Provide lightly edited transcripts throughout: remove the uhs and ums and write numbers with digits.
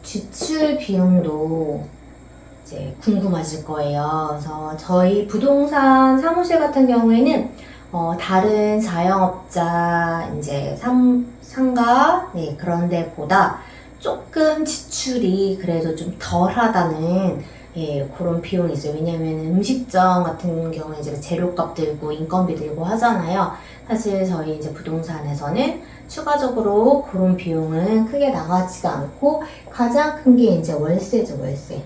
지출 비용도 이제 궁금하실 거예요. 그래서 저희 부동산 사무실 같은 경우에는 다른 자영업자 이제 상가 그런 데보다 조금 지출이 그래도 좀 덜하다는 그런 비용이 있어요. 왜냐면 음식점 같은 경우에 이제 재료값 들고 인건비 들고 하잖아요. 사실 저희 이제 부동산에서는 추가적으로 그런 비용은 크게 나가지가 않고 가장 큰 게 이제 월세죠, 월세.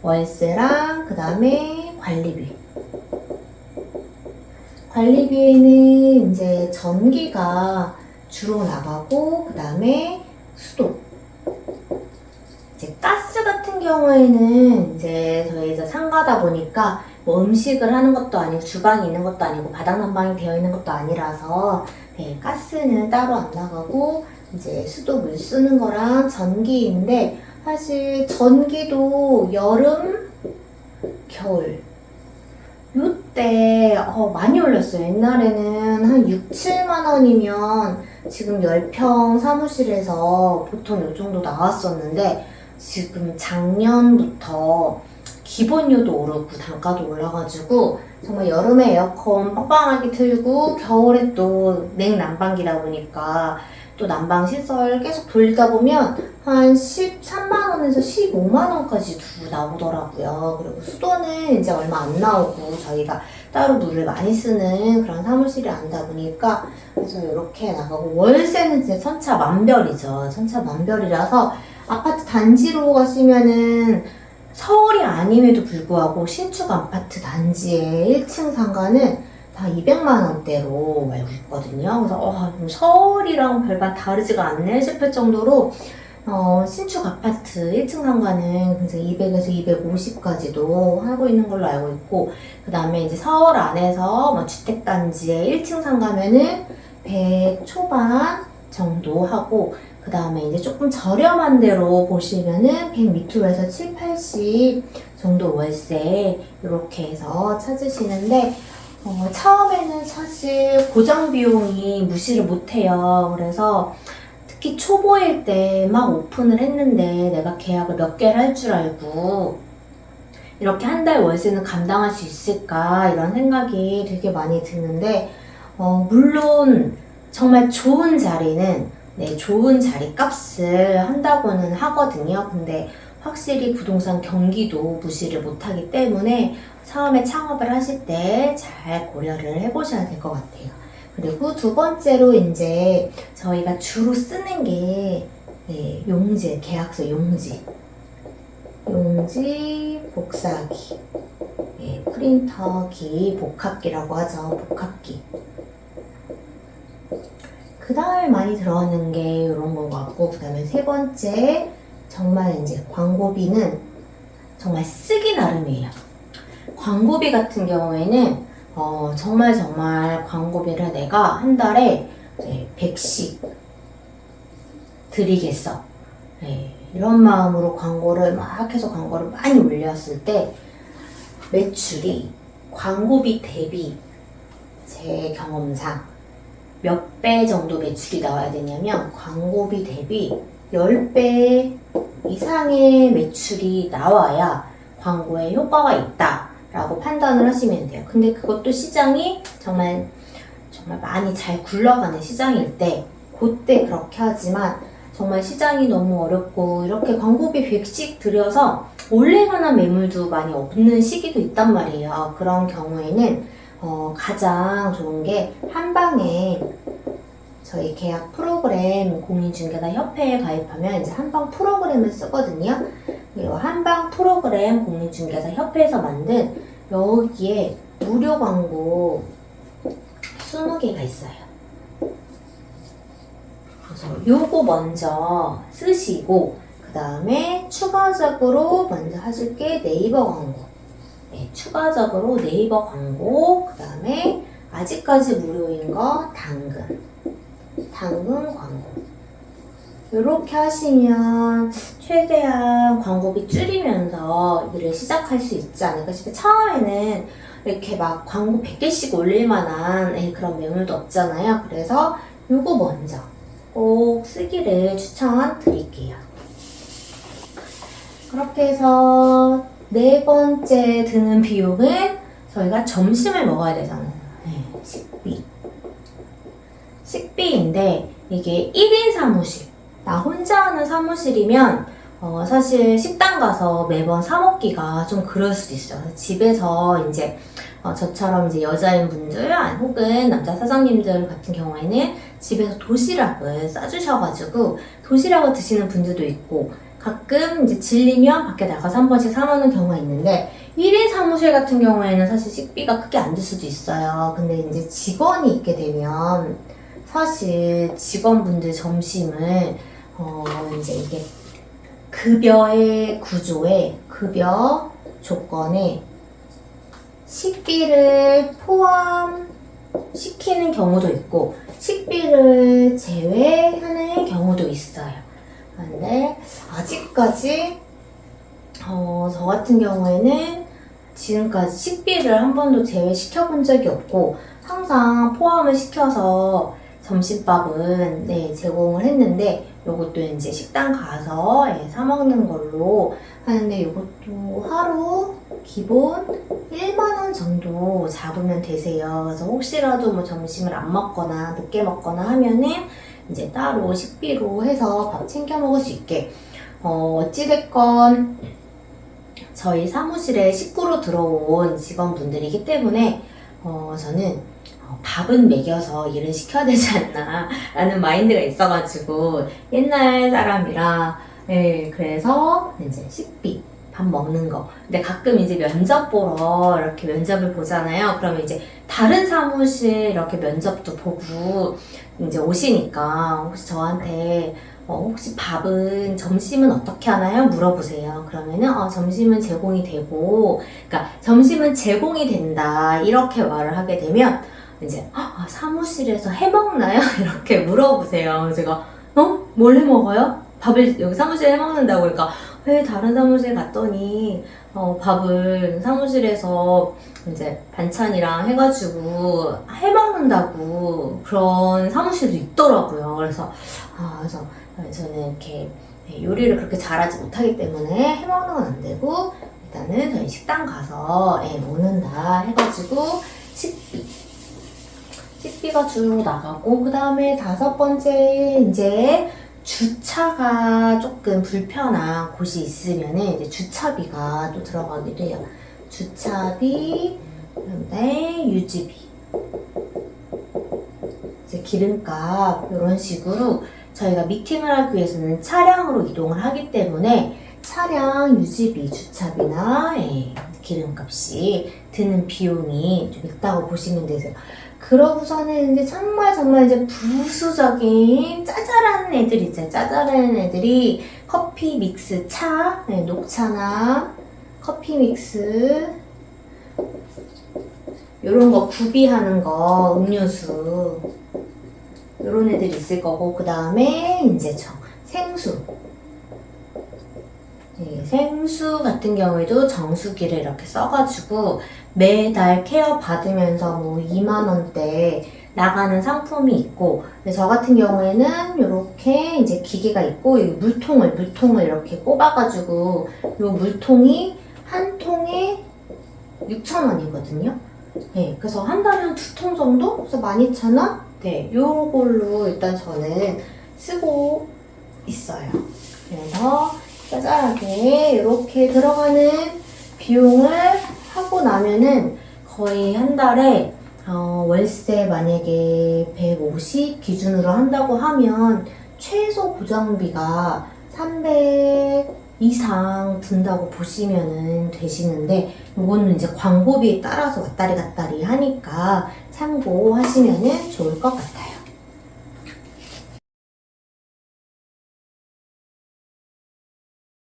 월세랑 그 다음에 관리비. 관리비에는 이제 전기가 주로 나가고 그 다음에 수도. 이제 가스 같은 경우에는 이제 저희 이제 상가다 보니까 뭐 음식을 하는 것도 아니고 주방이 있는 것도 아니고 바닥 난방이 되어 있는 것도 아니라서 가스는 따로 안 나가고 이제 수도 물 쓰는 거랑 전기인데 사실 전기도 여름, 겨울 요때 많이 올렸어요. 옛날에는 한 6, 7만 원이면 지금 10평 사무실에서 보통 요 정도 나왔었는데 지금 작년부터 기본료도 오르고 단가도 올라가지고 정말 여름에 에어컨 빵빵하게 틀고 겨울에 또 냉난방기다 보니까 또 난방 시설 계속 돌리다 보면 한 13만 원에서 15만 원까지도 나오더라고요. 그리고 수도는 이제 얼마 안 나오고 저희가 따로 물을 많이 쓰는 그런 사무실이 아니다 보니까 그래서 이렇게 나가고 월세는 이제 천차만별이죠. 천차만별이라서 아파트 단지로 가시면은 서울이 아님에도 불구하고 신축 아파트 단지의 1층 상가는 다 200만 원대로 알고 있거든요. 그래서 서울이랑 별반 다르지가 않네 싶을 정도로 신축 아파트 1층 상가는 굉장히 200에서 250까지도 하고 있는 걸로 알고 있고 그 다음에 이제 서울 안에서 뭐 주택단지의 1층 상가면은 100 초반 정도 하고 그 다음에 이제 조금 저렴한 데로 보시면은 100 밑으로 해서 7, 80 정도 월세 이렇게 해서 찾으시는데 처음에는 사실 고정 비용이 무시를 못해요. 그래서 특히 초보일 때 막 오픈을 했는데 내가 계약을 몇 개를 할 줄 알고 이렇게 한 달 월세는 감당할 수 있을까 이런 생각이 되게 많이 드는데 물론 정말 좋은 자리는 좋은 자리 값을 한다고는 하거든요. 근데 확실히 부동산 경기도 무시를 못하기 때문에 처음에 창업을 하실 때 잘 고려를 해보셔야 될 것 같아요. 그리고 두 번째로 이제 저희가 주로 쓰는 게 용지, 계약서 용지. 용지, 복사기. 프린터기, 복합기라고 하죠. 복합기. 그 다음에 많이 들어가는 게 이런 거 같고, 그 다음에 세 번째, 정말 이제 광고비는 정말 쓰기 나름이에요. 광고비 같은 경우에는 정말 광고비를 내가 한 달에 100씩 드리겠어. 이런 마음으로 광고를 막 해서 광고를 많이 올렸을 때 매출이 광고비 대비 제 경험상 몇 배 정도 매출이 나와야 되냐면 광고비 대비 10배 이상의 매출이 나와야 광고에 효과가 있다라고 판단을 하시면 돼요. 근데 그것도 시장이 정말 많이 잘 굴러가는 시장일 때 그때 그렇게 하지만 정말 시장이 너무 어렵고 이렇게 광고비 100씩 들여서 올릴만한 매물도 많이 없는 시기도 있단 말이에요. 그런 경우에는 가장 좋은 게 한방에 저희 계약 프로그램 공인중개사 협회에 가입하면 이제 한방 프로그램을 쓰거든요. 그리고 한방 프로그램 공인중개사 협회에서 만든 여기에 무료 광고 20개가 있어요. 그래서 요거 먼저 쓰시고 그 다음에 추가적으로 먼저 하실 게 네이버 광고. 추가적으로 네이버 광고, 그 다음에 아직까지 무료인 거 당근 광고. 이렇게 하시면 최대한 광고비 줄이면서 일을 시작할 수 있지 않을까 싶어요. 처음에는 이렇게 막 광고 100개씩 올릴 만한 그런 매물도 없잖아요. 그래서 요거 먼저 꼭 쓰기를 추천드릴게요. 그렇게 해서 네 번째 드는 비용은 저희가 점심을 먹어야 되잖아요. 네, 식비. 식비인데 이게 1인 사무실. 나 혼자 하는 사무실이면 사실 식당 가서 매번 사 먹기가 좀 그럴 수도 있어요. 집에서 이제 저처럼 이제 여자인 분들 혹은 남자 사장님들 같은 경우에는 집에서 도시락을 싸주셔가지고 도시락을 드시는 분들도 있고 가끔 이제 질리면 밖에 나가서 한 번씩 사 먹는 경우가 있는데 1인 사무실 같은 경우에는 사실 식비가 크게 안 들 수도 있어요. 근데 이제 직원이 있게 되면 사실 직원분들 점심을 이제 이게 급여의 구조에 급여 조건에 식비를 포함시키는 경우도 있고 식비를 제외하는 경우도 있어요. 근데 아직까지 저 같은 경우에는 지금까지 식비를 한 번도 제외시켜 본 적이 없고 항상 포함을 시켜서 점심밥은 제공을 했는데 요것도 이제 식당 가서 사 먹는 걸로 하는데 요것도 하루 기본 1만원 정도 잡으면 되세요. 그래서 혹시라도 뭐 점심을 안 먹거나 늦게 먹거나 하면은 이제 따로 식비로 해서 밥 챙겨 먹을 수 있게 어찌됐건 저희 사무실에 식구로 들어온 직원분들이기 때문에 저는 밥은 먹여서 일을 시켜야 되지 않나 라는 마인드가 있어가지고 옛날 사람이라 그래서 이제 식비 밥 먹는 거. 근데 가끔 이제 면접 보러 이렇게 면접을 보잖아요. 그러면 이제 다른 사무실 이렇게 면접도 보고 이제 오시니까 혹시 저한테 혹시 밥은 점심은 어떻게 하나요? 물어보세요. 그러면은 점심은 제공이 되고, 그러니까 점심은 제공이 된다 이렇게 말을 하게 되면 이제 사무실에서 해 먹나요? 이렇게 물어보세요. 제가 뭘 해 먹어요? 밥을 여기 사무실에 해 먹는다고. 그러니까 왜 다른 사무실 갔더니 밥을 사무실에서 이제 반찬이랑 해가지고 해 먹는다고 그런 사무실도 있더라고요. 그래서 저는 이렇게 요리를 그렇게 잘하지 못하기 때문에 해 먹는 건 안 되고 일단은 저희 식당 가서 먹는다 해가지고 식비가 주로 나가고 그 다음에 다섯 번째 이제 주차가 조금 불편한 곳이 있으면은 이제 주차비가 또 들어가기도 해요. 주차비, 그다음에 유지비, 이제 기름값 이런 식으로 저희가 미팅을 하기 위해서는 차량으로 이동을 하기 때문에 차량 유지비, 주차비나 기름값이 드는 비용이 좀 있다고 보시면 되세요. 그러고서는 이제 정말 이제 부수적인 짜잘한 애들 있잖아요. 짜잘한 애들이 커피 믹스 차, 녹차나 커피 믹스 요런 거 구비하는 거, 음료수 요런 애들이 있을 거고 그 다음에 이제 생수 생수 같은 경우에도 정수기를 이렇게 써가지고 매달 케어 받으면서 뭐 2만원대 나가는 상품이 있고 저 같은 경우에는 이렇게 이제 기계가 있고 물통을 이렇게 꼽아가지고 이 물통이 한 통에 6,000원이거든요. 그래서 한 달에 한 2통 정도? 그래서 12,000원? 요걸로 일단 저는 쓰고 있어요. 그래서 짜잘하게 이렇게 들어가는 비용을 하고 나면은 거의 한 달에 월세 만약에 150 기준으로 한다고 하면 최소 고정비가 300 이상 든다고 보시면 되시는데 이거는 이제 광고비에 따라서 왔다리 갔다리 하니까 참고하시면 좋을 것 같아요.